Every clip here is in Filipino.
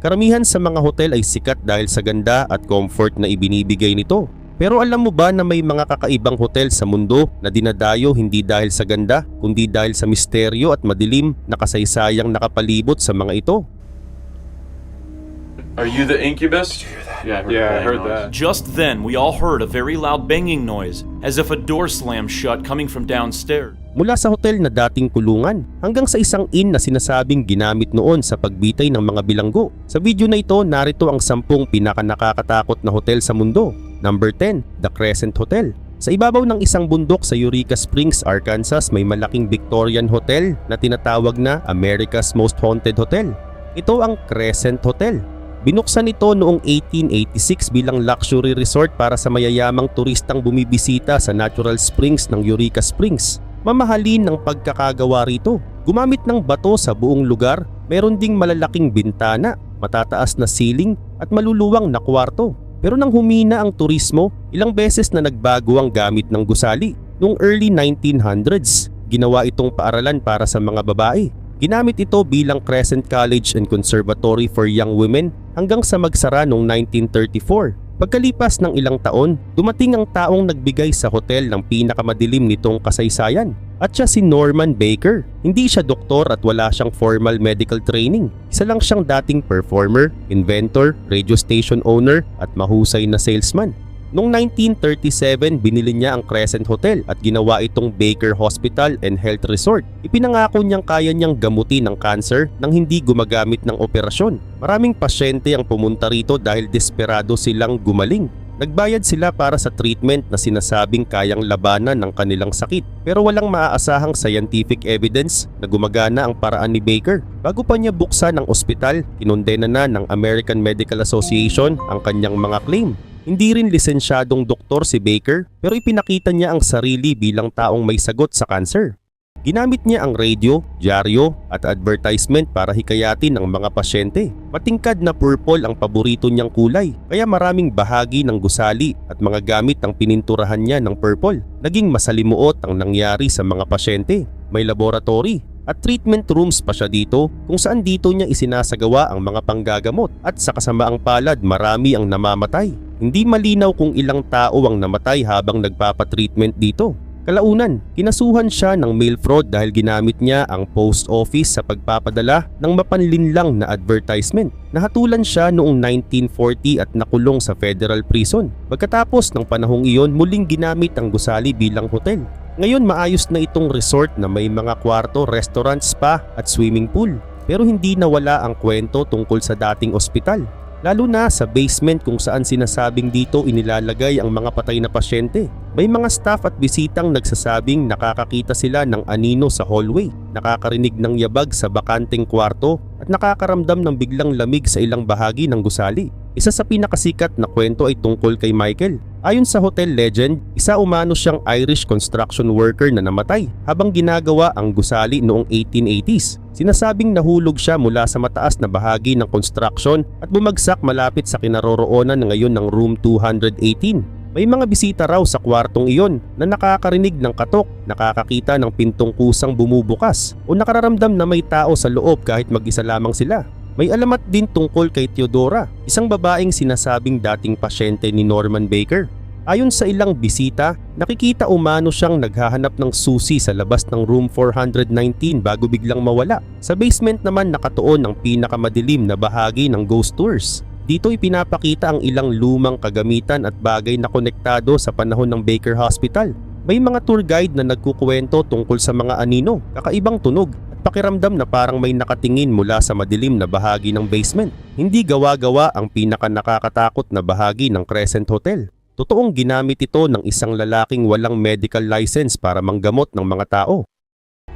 Karamihan sa mga hotel ay sikat dahil sa ganda at comfort na ibinibigay nito. Pero alam mo ba na may mga kakaibang hotel sa mundo na dinadayo hindi dahil sa ganda, kundi dahil sa misteryo at madilim na kasaysayang nakapalibot sa mga ito? Are you the Incubus? Yeah, I heard that. Just then, we all heard a very loud banging noise, as if a door slammed shut coming from downstairs. Mula sa hotel na dating kulungan hanggang sa isang inn na sinasabing ginamit noon sa pagbitay ng mga bilanggo. Sa video na ito, narito ang 10 pinakanakakatakot na hotel sa mundo. Number 10, The Crescent Hotel. Sa ibabaw ng isang bundok sa Eureka Springs, Arkansas, may malaking Victorian hotel na tinatawag na America's Most Haunted Hotel. Ito ang Crescent Hotel. Binuksan ito noong 1886 bilang luxury resort para sa mayayamang turistang bumibisita sa natural springs ng Eureka Springs. Mamahalin ng pagkakagawa rito. Gumamit ng bato sa buong lugar, meron ding malalaking bintana, matataas na ceiling at maluluwang na kwarto. Pero nang humina ang turismo, ilang beses na nagbago ang gamit ng gusali. Noong early 1900s, ginawa itong paaralan para sa mga babae. Ginamit ito bilang Crescent College and Conservatory for Young Women hanggang sa magsara noong 1934. Pagkalipas ng ilang taon, dumating ang taong nagbigay sa hotel ng pinakamadilim nitong kasaysayan. At siya si Norman Baker. Hindi siya doktor at wala siyang formal medical training. Isa lang siyang dating performer, inventor, radio station owner at mahusay na salesman. Noong 1937, binili niya ang Crescent Hotel at ginawa itong Baker Hospital and Health Resort. Ipinangako niyang kaya niyang gamutin ang cancer nang hindi gumagamit ng operasyon. Maraming pasyente ang pumunta rito dahil desperado silang gumaling. Nagbayad sila para sa treatment na sinasabing kayang labanan ng kanilang sakit. Pero walang maaasahang scientific evidence na gumagana ang paraan ni Baker. Bago pa niya buksan ang ospital, kinondena na ng American Medical Association ang kanyang mga claim. Hindi rin lisensyadong doktor si Baker pero ipinakita niya ang sarili bilang taong may sagot sa cancer. Ginamit niya ang radio, dyaryo at advertisement para hikayatin ang mga pasyente. Matingkad na purple ang paborito niyang kulay kaya maraming bahagi ng gusali at mga gamit ang pininturahan niya ng purple. Naging masalimuot ang nangyari sa mga pasyente. May laboratory at treatment rooms pa siya dito kung saan dito niya isinasagawa ang mga panggagamot at sa kasamaang palad marami ang namamatay. Hindi malinaw kung ilang tao ang namatay habang nagpapatreatment dito. Kalaunan, kinasuhan siya ng mail fraud dahil ginamit niya ang post office sa pagpapadala ng mapanlinlang na advertisement. Nahatulan siya noong 1940 at nakulong sa federal prison. Pagkatapos ng panahong iyon, muling ginamit ang gusali bilang hotel. Ngayon maayos na itong resort na may mga kwarto, restaurant, spa at swimming pool. Pero hindi nawala ang kwento tungkol sa dating ospital. Lalo na sa basement kung saan sinasabing dito inilalagay ang mga patay na pasyente. May mga staff at bisitang nagsasabing nakakakita sila ng anino sa hallway, nakakarinig ng yabag sa bakanteng kwarto at nakakaramdam ng biglang lamig sa ilang bahagi ng gusali. Isa sa pinakasikat na kwento ay tungkol kay Michael. Ayon sa hotel legend, isa umano siyang Irish construction worker na namatay habang ginagawa ang gusali noong 1880s. Sinasabing nahulog siya mula sa mataas na bahagi ng construction at bumagsak malapit sa kinaroroonan na ngayon ng room 218. May mga bisita raw sa kwartong iyon na nakakarinig ng katok, nakakakita ng pintong kusang bumubukas o nakararamdam na may tao sa loob kahit mag-isa lamang sila. May alamat din tungkol kay Theodora, isang babaeng sinasabing dating pasyente ni Norman Baker. Ayon sa ilang bisita, nakikita umano siyang naghahanap ng susi sa labas ng room 419 bago biglang mawala. Sa basement naman nakatuon ang pinakamadilim na bahagi ng ghost tours. Dito ipinapakita ang ilang lumang kagamitan at bagay na konektado sa panahon ng Baker Hospital. May mga tour guide na nagkukwento tungkol sa mga anino, kakaibang tunog at pakiramdam na parang may nakatingin mula sa madilim na bahagi ng basement. Hindi gawa-gawa ang pinakanakakatakot na bahagi ng Crescent Hotel. Totoong ginamit ito ng isang lalaking walang medical license para manggamot ng mga tao.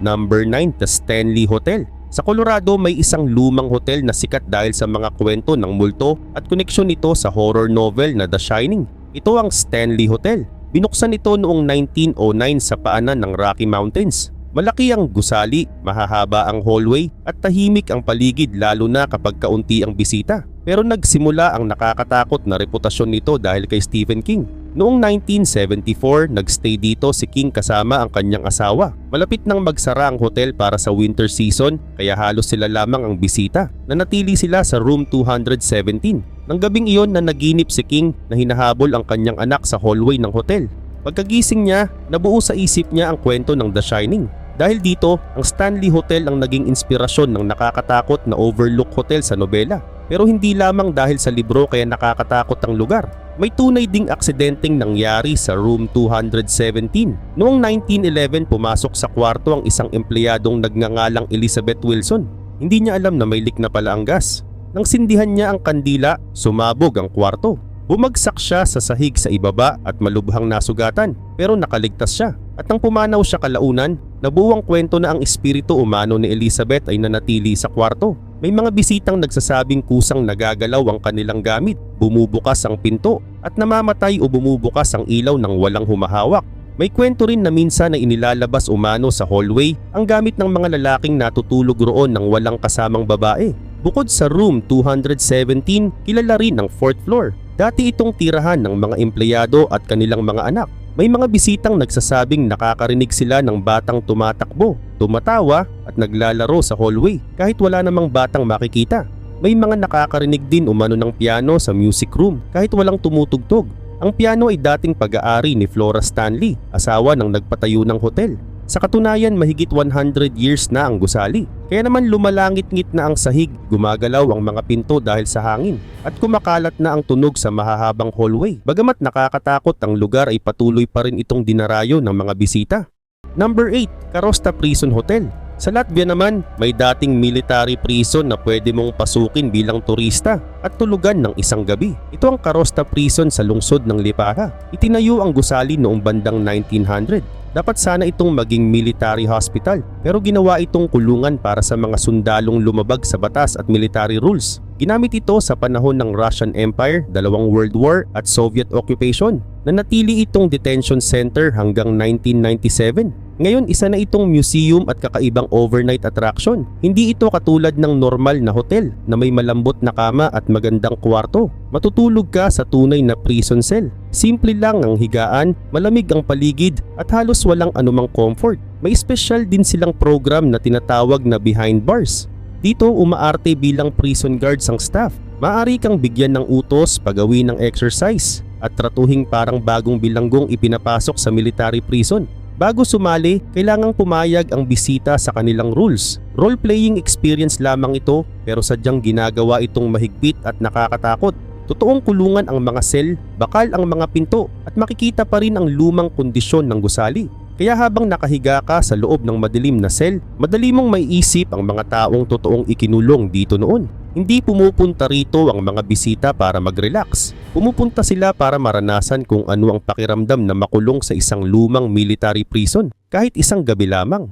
Number 9, The Stanley Hotel. Sa Colorado may isang lumang hotel na sikat dahil sa mga kwento ng multo at koneksyon nito sa horror novel na The Shining. Ito ang Stanley Hotel. Binuksan ito noong 1909 sa paanan ng Rocky Mountains. Malaki ang gusali, mahahaba ang hallway at tahimik ang paligid lalo na kapag kaunti ang bisita. Pero nagsimula ang nakakatakot na reputasyon nito dahil kay Stephen King. Noong 1974, nagstay dito si King kasama ang kanyang asawa. Malapit nang magsara ang hotel para sa winter season kaya halos sila lamang ang bisita. Nanatili sila sa room 217. Nang gabing iyon na naginip si King na hinahabol ang kanyang anak sa hallway ng hotel. Pagkagising niya, nabuo sa isip niya ang kwento ng The Shining. Dahil dito, ang Stanley Hotel ang naging inspirasyon ng nakakatakot na Overlook Hotel sa nobela. Pero hindi lamang dahil sa libro kaya nakakatakot ang lugar. May tunay ding aksidenteng nangyari sa room 217. Noong 1911, pumasok sa kwarto ang isang empleyadong nagngangalang Elizabeth Wilson. Hindi niya alam na may leak na pala ang gas. Nang sindihan niya ang kandila, sumabog ang kwarto. Bumagsak siya sa sahig sa ibaba at malubhang nasugatan, pero nakaligtas siya. At nang pumanaw siya kalaunan, nabuwang kwento na ang espiritu umano ni Elizabeth ay nanatili sa kwarto. May mga bisitang nagsasabing kusang nagagalaw ang kanilang gamit, bumubukas ang pinto, at namamatay o bumubukas ang ilaw ng walang humahawak. May kwento rin na minsan na inilalabas umano sa hallway ang gamit ng mga lalaking natutulog roon ng walang kasamang babae. Bukod sa room 217, kilala rin ang 4th floor. Dati itong tirahan ng mga empleyado at kanilang mga anak. May mga bisitang nagsasabing nakakarinig sila ng batang tumatakbo, tumatawa at naglalaro sa hallway kahit wala namang batang makikita. May mga nakakarinig din umano ng piano sa music room kahit walang tumutugtog. Ang piano ay dating pag-aari ni Flora Stanley, asawa ng nagpatayo ng hotel. Sa katunayan, mahigit 100 years na ang gusali. Kaya naman lumalangit-ngit na ang sahig, gumagalaw ang mga pinto dahil sa hangin, at kumakalat na ang tunog sa mahahabang hallway. Bagamat nakakatakot ang lugar ay patuloy pa rin itong dinarayo ng mga bisita. Number 8. Karosta Prison Hotel. Sa Latvia naman, may dating military prison na pwede mong pasukin bilang turista at tulugan ng isang gabi. Ito ang Karosta Prison sa lungsod ng Lipaha. Itinayo ang gusali noong bandang 1900. Dapat sana itong maging military hospital pero ginawa itong kulungan para sa mga sundalong lumabag sa batas at military rules. Ginamit ito sa panahon ng Russian Empire, Dalawang World War at Soviet occupation. Nanatili itong detention center hanggang 1997. Ngayon isa na itong museum at kakaibang overnight attraction. Hindi ito katulad ng normal na hotel na may malambot na kama at magandang kwarto. Matutulog ka sa tunay na prison cell. Simple lang ang higaan, malamig ang paligid at halos walang anumang comfort. May special din silang program na tinatawag na behind bars. Dito umaarte bilang prison guards ang staff. Maaari kang bigyan ng utos, pagawin ng exercise at tratuhing parang bagong bilanggong ipinapasok sa military prison. Bago sumali, kailangang pumayag ang bisita sa kanilang rules. Role-playing experience lamang ito pero sadyang ginagawa itong mahigpit at nakakatakot. Totoong kulungan ang mga sel, bakal ang mga pinto at makikita pa rin ang lumang kondisyon ng gusali. Kaya habang nakahiga ka sa loob ng madilim na sel, madali mong maiisip ang mga taong totoong ikinulong dito noon. Hindi pumupunta rito ang mga bisita para mag-relax. Pumupunta sila para maranasan kung ano ang pakiramdam na makulong sa isang lumang military prison, kahit isang gabi lamang.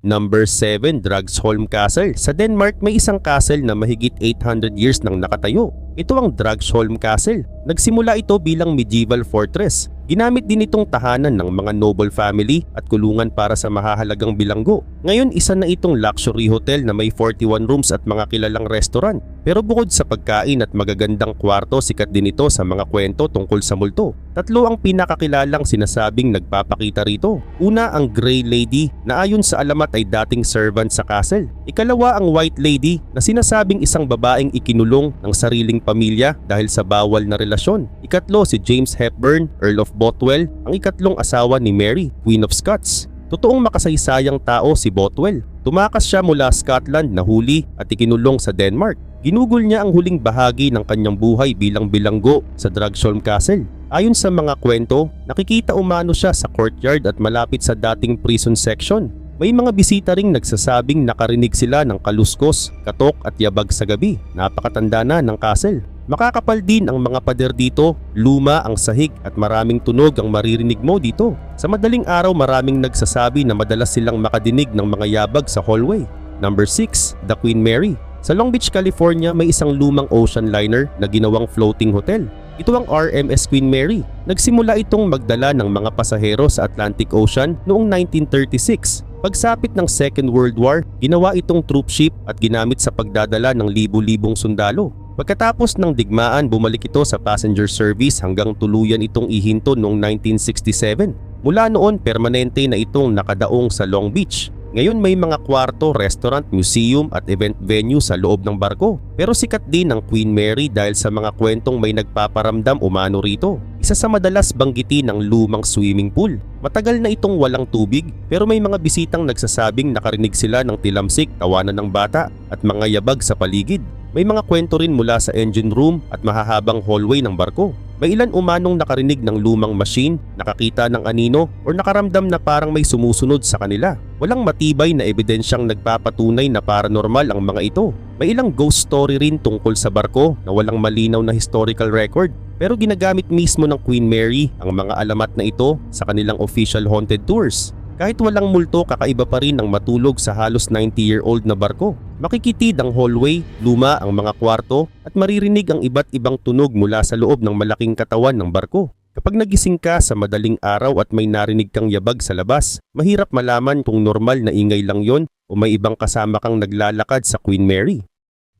Number 7. Dragsholm Castle. Sa Denmark, may isang castle na mahigit 800 years nang nakatayo. Ito ang Dragsholm Castle. Nagsimula ito bilang medieval fortress. Ginamit din itong tahanan ng mga noble family at kulungan para sa mahahalagang bilanggo. Ngayon isa na itong luxury hotel na may 41 rooms at mga kilalang restaurant. Pero bukod sa pagkain at magagandang kwarto, sikat din ito sa mga kwento tungkol sa multo. Tatlo ang pinakakilalang sinasabing nagpapakita rito. Una ang Grey Lady na ayon sa alamat ay dating servant sa castle. Ikalawa ang White Lady na sinasabing isang babaeng ikinulong ng sariling pamilya dahil sa bawal na relasyon. Ikatlo si James Hepburn, Earl of Bothwell, ang ikatlong asawa ni Mary, Queen of Scots. Totoong makasaysayang tao si Bothwell. Tumakas siya mula Scotland, nahuli at ikinulong sa Denmark. Ginugol niya ang huling bahagi ng kanyang buhay bilang bilanggo sa Dragsholm Castle. Ayon sa mga kwento, nakikita umano siya sa courtyard at malapit sa dating prison section. May mga bisita ring nagsasabing nakarinig sila ng kaluskos, katok at yabag sa gabi. Napakatanda na ng castle. Makakapal din ang mga pader dito, luma ang sahig at maraming tunog ang maririnig mo dito. Sa madaling araw maraming nagsasabi na madalas silang makadinig ng mga yabag sa hallway. Number 6. The Queen Mary. Sa Long Beach, California may isang lumang ocean liner na ginawang floating hotel. Ito ang RMS Queen Mary. Nagsimula itong magdala ng mga pasahero sa Atlantic Ocean noong 1936. Pagsapit ng Second World War, ginawa itong troop ship at ginamit sa pagdadala ng libu-libong sundalo. Pagkatapos ng digmaan, bumalik ito sa passenger service hanggang tuluyan itong ihinto noong 1967. Mula noon, permanente na itong nakadaong sa Long Beach. Ngayon may mga kwarto, restaurant, museum at event venue sa loob ng barko. Pero sikat din ang Queen Mary dahil sa mga kwentong may nagpaparamdam umano rito. Isa sa madalas banggitin ang lumang swimming pool. Matagal na itong walang tubig pero may mga bisitang nagsasabing nakarinig sila ng tilamsik, tawanan ng bata at mga yabag sa paligid. May mga kwento rin mula sa engine room at mahahabang hallway ng barko. May ilan umanong nakarinig ng lumang machine, nakakita ng anino o nakaramdam na parang may sumusunod sa kanila. Walang matibay na ebidensyang nagpapatunay na paranormal ang mga ito. May ilang ghost story rin tungkol sa barko na walang malinaw na historical record. Pero ginagamit mismo ng Queen Mary ang mga alamat na ito sa kanilang official haunted tours. Kahit walang multo, kakaiba pa rin ang matulog sa halos 90-year-old na barko. Makikitid ang hallway, luma ang mga kwarto at maririnig ang iba't ibang tunog mula sa loob ng malaking katawan ng barko. Kapag nagising ka sa madaling araw at may narinig kang yabag sa labas, mahirap malaman kung normal na ingay lang yon o may ibang kasama kang naglalakad sa Queen Mary.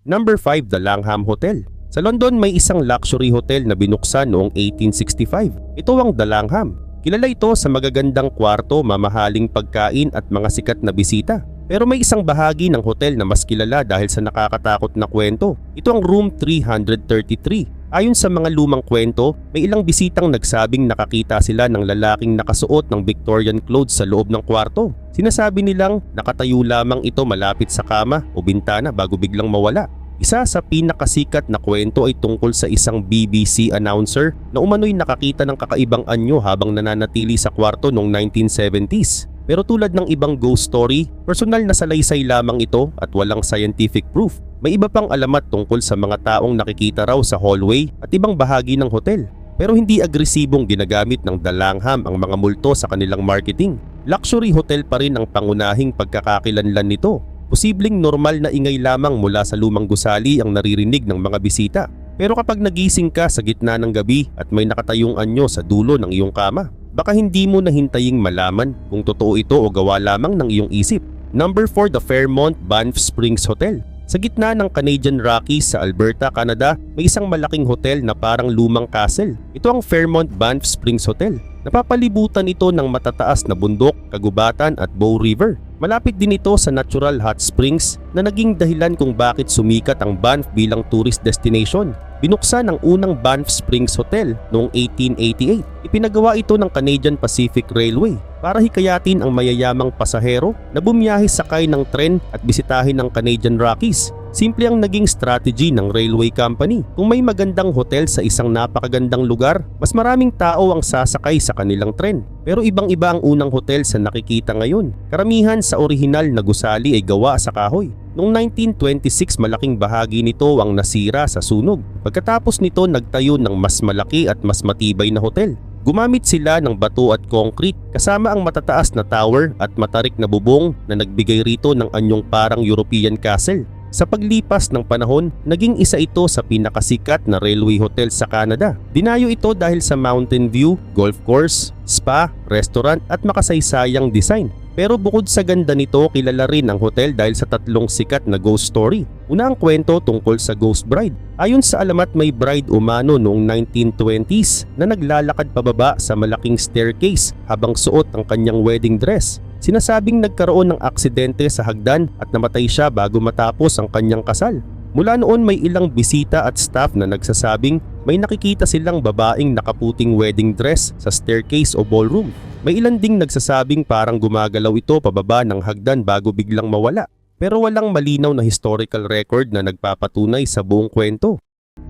Number 5, The Langham Hotel. Sa London may isang luxury hotel na binuksan noong 1865. Ito ang The Langham. Kilala ito sa magagandang kwarto, mamahaling pagkain at mga sikat na bisita. Pero may isang bahagi ng hotel na mas kilala dahil sa nakakatakot na kwento. Ito ang Room 333. Ayon sa mga lumang kwento, may ilang bisitang nagsabing nakakita sila ng lalaking nakasuot ng Victorian clothes sa loob ng kwarto. Sinasabi nilang nakatayo lamang ito malapit sa kama o bintana bago biglang mawala. Isa sa pinakasikat na kwento ay tungkol sa isang BBC announcer na umano'y nakakita ng kakaibang anyo habang nananatili sa kwarto noong 1970s. Pero tulad ng ibang ghost story, personal na salaysay lamang ito at walang scientific proof. May iba pang alamat tungkol sa mga taong nakikita raw sa hallway at ibang bahagi ng hotel. Pero hindi agresibong ginagamit ng The Langham ang mga multo sa kanilang marketing. Luxury hotel pa rin ang pangunahing pagkakakilanlan nito. Posibleng normal na ingay lamang mula sa lumang gusali ang naririnig ng mga bisita. Pero kapag nagising ka sa gitna ng gabi at may nakatayong anyo sa dulo ng iyong kama, baka hindi mo nahintaying malaman kung totoo ito o gawa lamang ng iyong isip. Number 4, The Fairmont Banff Springs Hotel. Sa gitna ng Canadian Rockies sa Alberta, Canada, may isang malaking hotel na parang lumang castle. Ito ang Fairmont Banff Springs Hotel. Napapalibutan ito ng matataas na bundok, kagubatan at Bow River. Malapit din ito sa natural hot springs na naging dahilan kung bakit sumikat ang Banff bilang tourist destination. Binuksan ang unang Banff Springs Hotel noong 1888. Ipinagawa ito ng Canadian Pacific Railway para hikayatin ang mayayamang pasahero na bumiyahe sakay ng tren at bisitahin ang Canadian Rockies. Simple ang naging strategy ng railway company. Kung may magandang hotel sa isang napakagandang lugar, mas maraming tao ang sasakay sa kanilang tren. Pero ibang-iba ang unang hotel sa nakikita ngayon. Karamihan sa orihinal na gusali ay gawa sa kahoy. Noong 1926, malaking bahagi nito ang nasira sa sunog. Pagkatapos nito, nagtayo ng mas malaki at mas matibay na hotel. Gumamit sila ng bato at concrete kasama ang matataas na tower at matarik na bubong na nagbigay rito ng anyong parang European castle. Sa paglipas ng panahon, naging isa ito sa pinakasikat na railway hotel sa Canada. Dinayo ito dahil sa mountain view, golf course, spa, restaurant at makasaysayang design. Pero bukod sa ganda nito, kilala rin ang hotel dahil sa tatlong sikat na ghost story. Una ang kwento tungkol sa ghost bride. Ayon sa alamat, may bride umano noong 1920s na naglalakad pababa sa malaking staircase habang suot ang kanyang wedding dress. Sinasabing nagkaroon ng aksidente sa hagdan at namatay siya bago matapos ang kanyang kasal. Mula noon may ilang bisita at staff na nagsasabing may nakikita silang babaeng nakaputing wedding dress sa staircase o ballroom. May ilan ding nagsasabing parang gumagalaw ito pababa ng hagdan bago biglang mawala. Pero walang malinaw na historical record na nagpapatunay sa buong kwento.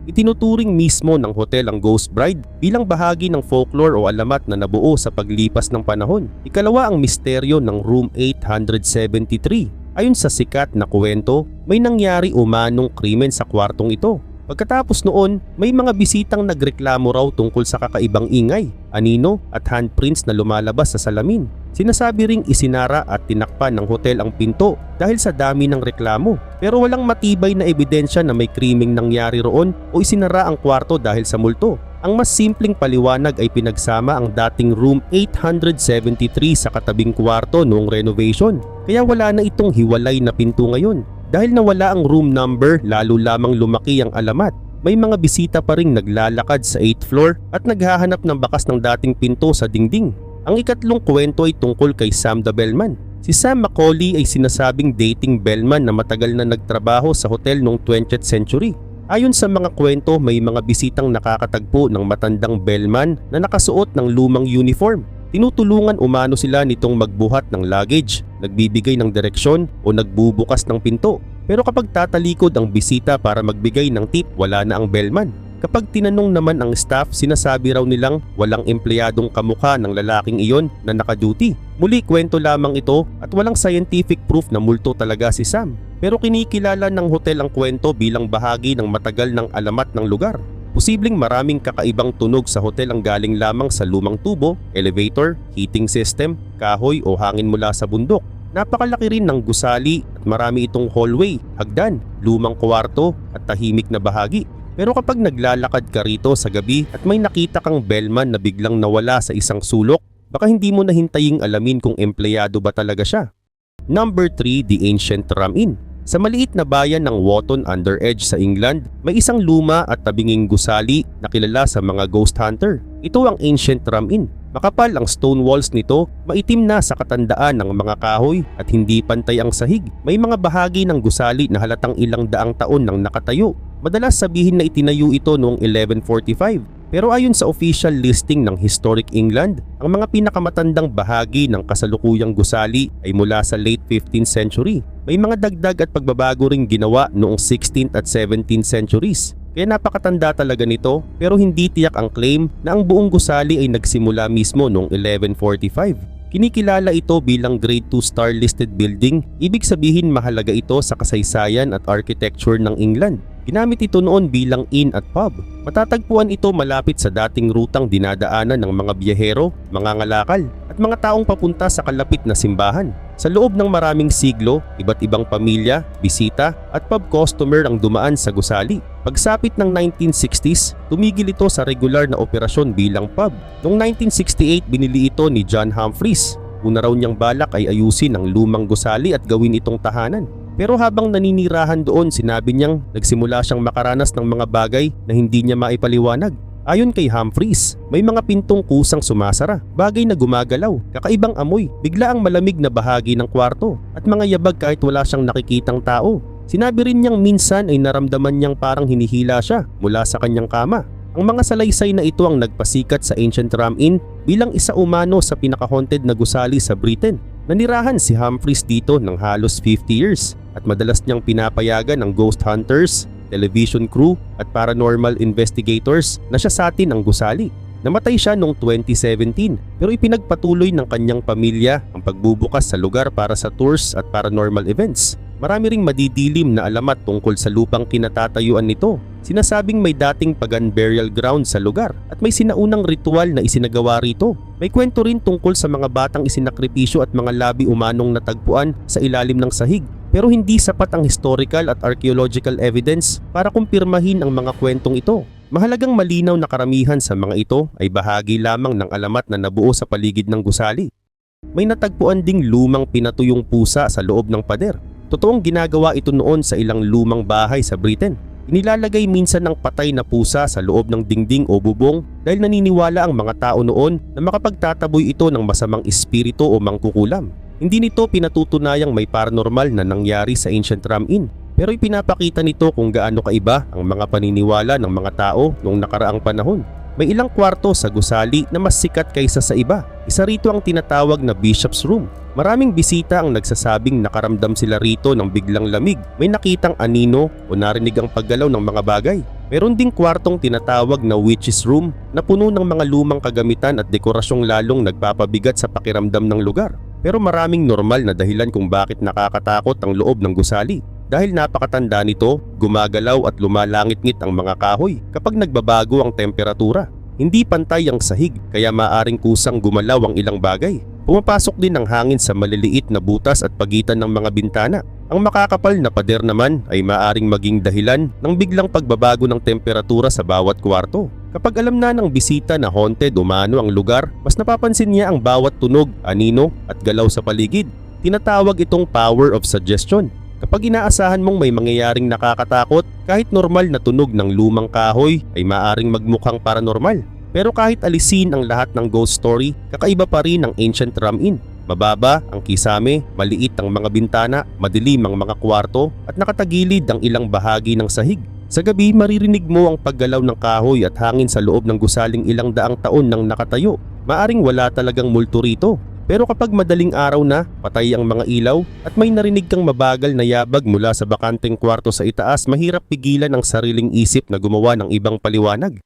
Itinuturing mismo ng hotel ang Ghost Bride bilang bahagi ng folklore o alamat na nabuo sa paglipas ng panahon. Ikalawa ang misteryo ng Room 873. Ayon sa sikat na kwento, may nangyari umanong krimen sa kwartong ito. Pagkatapos noon, may mga bisitang nagreklamo raw tungkol sa kakaibang ingay, anino at handprints na lumalabas sa salamin. Sinasabi ring isinara at tinakpan ng hotel ang pinto dahil sa dami ng reklamo. Pero walang matibay na ebidensya na may krimeng nangyari roon o isinara ang kwarto dahil sa multo. Ang mas simpleng paliwanag ay pinagsama ang dating Room 873 sa katabing kwarto noong renovation. Kaya wala na itong hiwalay na pinto ngayon. Dahil nawala ang room number, lalo lamang lumaki ang alamat. May mga bisita pa ring naglalakad sa 8th floor at naghahanap ng bakas ng dating pinto sa dingding. Ang ikatlong kwento ay tungkol kay Sam the Bellman. Si Sam Macaulay ay sinasabing dating bellman na matagal na nagtrabaho sa hotel noong 20th century. Ayon sa mga kwento, may mga bisitang nakakatagpo ng matandang bellman na nakasuot ng lumang uniform. Tinutulungan umano sila nitong magbuhat ng luggage, nagbibigay ng direksyon o nagbubukas ng pinto. Pero kapag tatalikod ang bisita para magbigay ng tip, wala na ang bellman. Kapag tinanong naman ang staff, sinasabi raw nilang walang empleyadong kamukha ng lalaking iyon na nakaduty. Muli, kwento lamang ito at walang scientific proof na multo talaga si Sam. Pero kinikilala ng hotel ang kwento bilang bahagi ng matagal ng alamat ng lugar. Posibleng maraming kakaibang tunog sa hotel ang galing lamang sa lumang tubo, elevator, heating system, kahoy o hangin mula sa bundok. Napakalaki rin ng gusali at marami itong hallway, hagdan, lumang kwarto at tahimik na bahagi. Pero kapag naglalakad ka rito sa gabi at may nakita kang bellman na biglang nawala sa isang sulok, baka hindi mo nahintaying alamin kung empleyado ba talaga siya. Number 3, The Ancient Ram Inn. Sa maliit na bayan ng Wootton-under-Edge sa England, may isang luma at tabinging gusali na kilala sa mga ghost hunter. Ito ang Ancient Ram Inn. Makapal ang stone walls nito, maitim na sa katandaan ng mga kahoy at hindi pantay ang sahig. May mga bahagi ng gusali na halatang ilang daang taon nang nakatayo. Madalas sabihin na itinayo ito noong 1145. Pero ayon sa official listing ng Historic England, ang mga pinakamatandang bahagi ng kasalukuyang gusali ay mula sa late 15th century. May mga dagdag at pagbabago ring ginawa noong 16th at 17th centuries. Kaya napakatanda talaga nito, pero hindi tiyak ang claim na ang buong gusali ay nagsimula mismo noong 1145. Kinikilala ito bilang Grade 2 Star listed building, ibig sabihin mahalaga ito sa kasaysayan at architecture ng England. Ginamit ito noon bilang inn at pub. Matatagpuan ito malapit sa dating rutang dinadaanan ng mga biyahero, mga ngalakal at mga taong papunta sa kalapit na simbahan. Sa loob ng maraming siglo, iba't ibang pamilya, bisita at pub customer ang dumaan sa gusali. Pagsapit ng 1960s, tumigil ito sa regular na operasyon bilang pub. Noong 1968, binili ito ni John Humphreys. Una raw niyang balak ay ayusin ang lumang gusali at gawin itong tahanan. Pero habang naninirahan doon, sinabi niyang nagsimula siyang makaranas ng mga bagay na hindi niya maipaliwanag. Ayon kay Humphreys, may mga pintong kusang sumasara, bagay na gumagalaw, kakaibang amoy, bigla ang malamig na bahagi ng kwarto, at mga yabag kahit wala siyang nakikitang tao. Sinabi rin niyang minsan ay naramdaman niyang parang hinihila siya mula sa kanyang kama. Ang mga salaysay na ito ang nagpasikat sa Ancient Ram Inn bilang isa umano sa pinaka-haunted na gusali sa Britain. Nanirahan si Humphreys dito ng halos 50 years at madalas niyang pinapayagan ng ghost hunters, television crew at paranormal investigators na siya sa atin ang gusali. Namatay siya noong 2017 pero ipinagpatuloy ng kanyang pamilya ang pagbubukas sa lugar para sa tours at paranormal events. Marami ring madidilim na alamat tungkol sa lupang kinatatayuan nito. Sinasabing may dating pagan burial ground sa lugar at may sinaunang ritual na isinagawa rito. May kwento rin tungkol sa mga batang isinakripisyo at mga labi umanong natagpuan sa ilalim ng sahig. Pero hindi sapat ang historical at archaeological evidence para kumpirmahin ang mga kwentong ito. Mahalagang malinaw na karamihan sa mga ito ay bahagi lamang ng alamat na nabuo sa paligid ng gusali. May natagpuan ding lumang pinatuyong pusa sa loob ng pader. Totoong ginagawa ito noon sa ilang lumang bahay sa Britain. Inilalagay minsan ng patay na pusa sa loob ng dingding o bubong dahil naniniwala ang mga tao noon na makapagtataboy ito ng masamang espiritu o mangkukulam. Hindi nito pinatutunayang may paranormal na nangyari sa Ancient Ram Inn, pero ipinapakita nito kung gaano kaiba ang mga paniniwala ng mga tao noong nakaraang panahon. May ilang kwarto sa gusali na mas sikat kaysa sa iba. Isa rito ang tinatawag na Bishop's Room. Maraming bisita ang nagsasabing nakaramdam sila rito ng biglang lamig, may nakitang anino o narinig ang paggalaw ng mga bagay. Meron ding kwartong tinatawag na Witch's Room na puno ng mga lumang kagamitan at dekorasyong lalong nagpapabigat sa pakiramdam ng lugar. Pero maraming normal na dahilan kung bakit nakakatakot ang loob ng gusali. Dahil napakatanda nito, gumagalaw at lumalangit-ngit ang mga kahoy kapag nagbabago ang temperatura. Hindi pantay ang sahig kaya maaring kusang gumalaw ang ilang bagay. Pumapasok din ang hangin sa maliliit na butas at pagitan ng mga bintana. Ang makakapal na pader naman ay maaring maging dahilan ng biglang pagbabago ng temperatura sa bawat kwarto. Kapag alam na ng bisita na haunted umano ang lugar, mas napapansin niya ang bawat tunog, anino at galaw sa paligid. Tinatawag itong power of suggestion. Kapag inaasahan mong may mangyayaring nakakatakot, kahit normal na tunog ng lumang kahoy ay maaring magmukhang paranormal. Pero kahit alisin ang lahat ng ghost story, kakaiba pa rin ang Ancient Ram Inn. Mababa ang kisame, maliit ang mga bintana, madilim ang mga kwarto at nakatagilid ang ilang bahagi ng sahig. Sa gabi, maririnig mo ang paggalaw ng kahoy at hangin sa loob ng gusaling ilang daang taon nang nakatayo. Maaring wala talagang multo rito. Pero kapag madaling araw na, patay ang mga ilaw at may narinig kang mabagal na yabag mula sa bakanteng kwarto sa itaas, mahirap pigilan ang sariling isip na gumawa ng ibang paliwanag.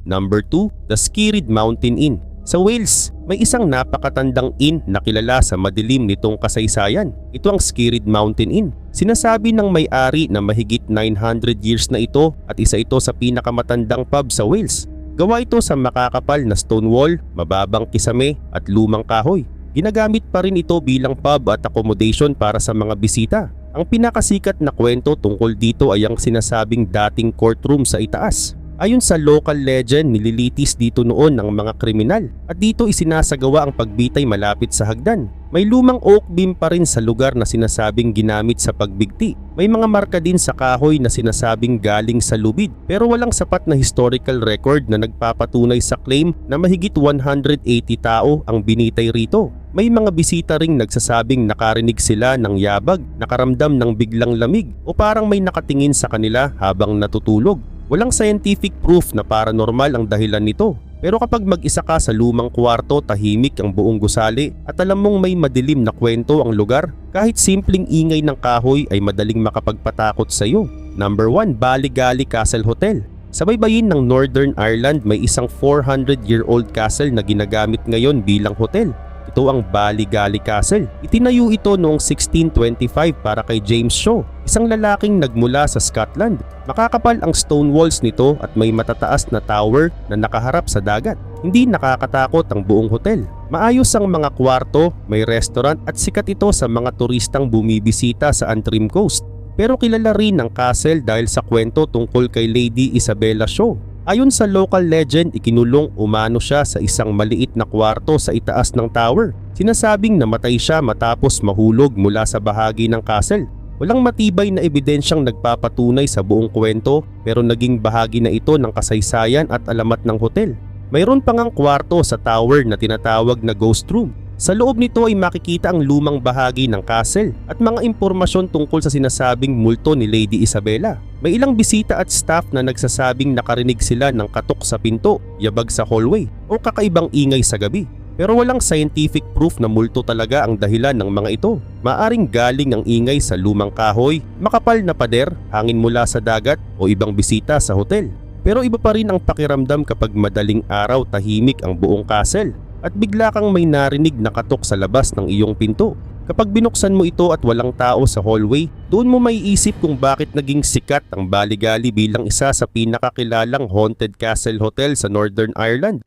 Number 2, The Skirrid Mountain Inn. Sa Wales, may isang napakatandang inn na kilala sa madilim nitong kasaysayan. Ito ang Skirrid Mountain Inn. Sinasabi ng may-ari na mahigit 900 years na ito at isa ito sa pinakamatandang pub sa Wales. Gawa ito sa makakapal na stone wall, mababang kisame at lumang kahoy. Ginagamit pa rin ito bilang pub at accommodation para sa mga bisita. Ang pinakasikat na kwento tungkol dito ay ang sinasabing dating courtroom sa itaas. Ayon sa local legend, nililitis dito noon ng mga kriminal at dito isinasagawa ang pagbitay malapit sa hagdan. May lumang oak beam pa rin sa lugar na sinasabing ginamit sa pagbigti. May mga marka din sa kahoy na sinasabing galing sa lubid pero walang sapat na historical record na nagpapatunay sa claim na mahigit 180 tao ang binitay rito. May mga bisita ring nagsasabing nakarinig sila ng yabag, nakaramdam ng biglang lamig o parang may nakatingin sa kanila habang natutulog. Walang scientific proof na paranormal ang dahilan nito. Pero kapag mag-isa ka sa lumang kwarto, tahimik ang buong gusali at alam mong may madilim na kwento ang lugar, kahit simpleng ingay ng kahoy ay madaling makapagpatakot sa iyo. Number 1, Ballygally Castle Hotel. Sa baybayin ng Northern Ireland, may isang 400-year-old castle na ginagamit ngayon bilang hotel. Ito ang Ballygally Castle. Itinayo ito noong 1625 para kay James Shaw, isang lalaking nagmula sa Scotland. Makakapal ang stone walls nito at may matataas na tower na nakaharap sa dagat. Hindi nakakatakot ang buong hotel. Maayos ang mga kwarto, may restaurant at sikat ito sa mga turistang bumibisita sa Antrim Coast. Pero kilala rin ang castle dahil sa kwento tungkol kay Lady Isabella Shaw. Ayon sa local legend, ikinulong umano siya sa isang maliit na kwarto sa itaas ng tower. Sinasabing namatay siya matapos mahulog mula sa bahagi ng castle. Walang matibay na ebidensyang nagpapatunay sa buong kwento pero naging bahagi na ito ng kasaysayan at alamat ng hotel. Mayroon pang ang kwarto sa tower na tinatawag na ghost room. Sa loob nito ay makikita ang lumang bahagi ng castle at mga impormasyon tungkol sa sinasabing multo ni Lady Isabella. May ilang bisita at staff na nagsasabing nakarinig sila ng katok sa pinto, yabag sa hallway o kakaibang ingay sa gabi. Pero walang scientific proof na multo talaga ang dahilan ng mga ito. Maaring galing ang ingay sa lumang kahoy, makapal na pader, hangin mula sa dagat o ibang bisita sa hotel. Pero iba pa rin ang pakiramdam kapag madaling araw tahimik ang buong castle at bigla kang may narinig na katok sa labas ng iyong pinto. Kapag binuksan mo ito at walang tao sa hallway, doon mo maiisip kung bakit naging sikat ang Ballygally bilang isa sa pinakakilalang haunted castle hotel sa Northern Ireland.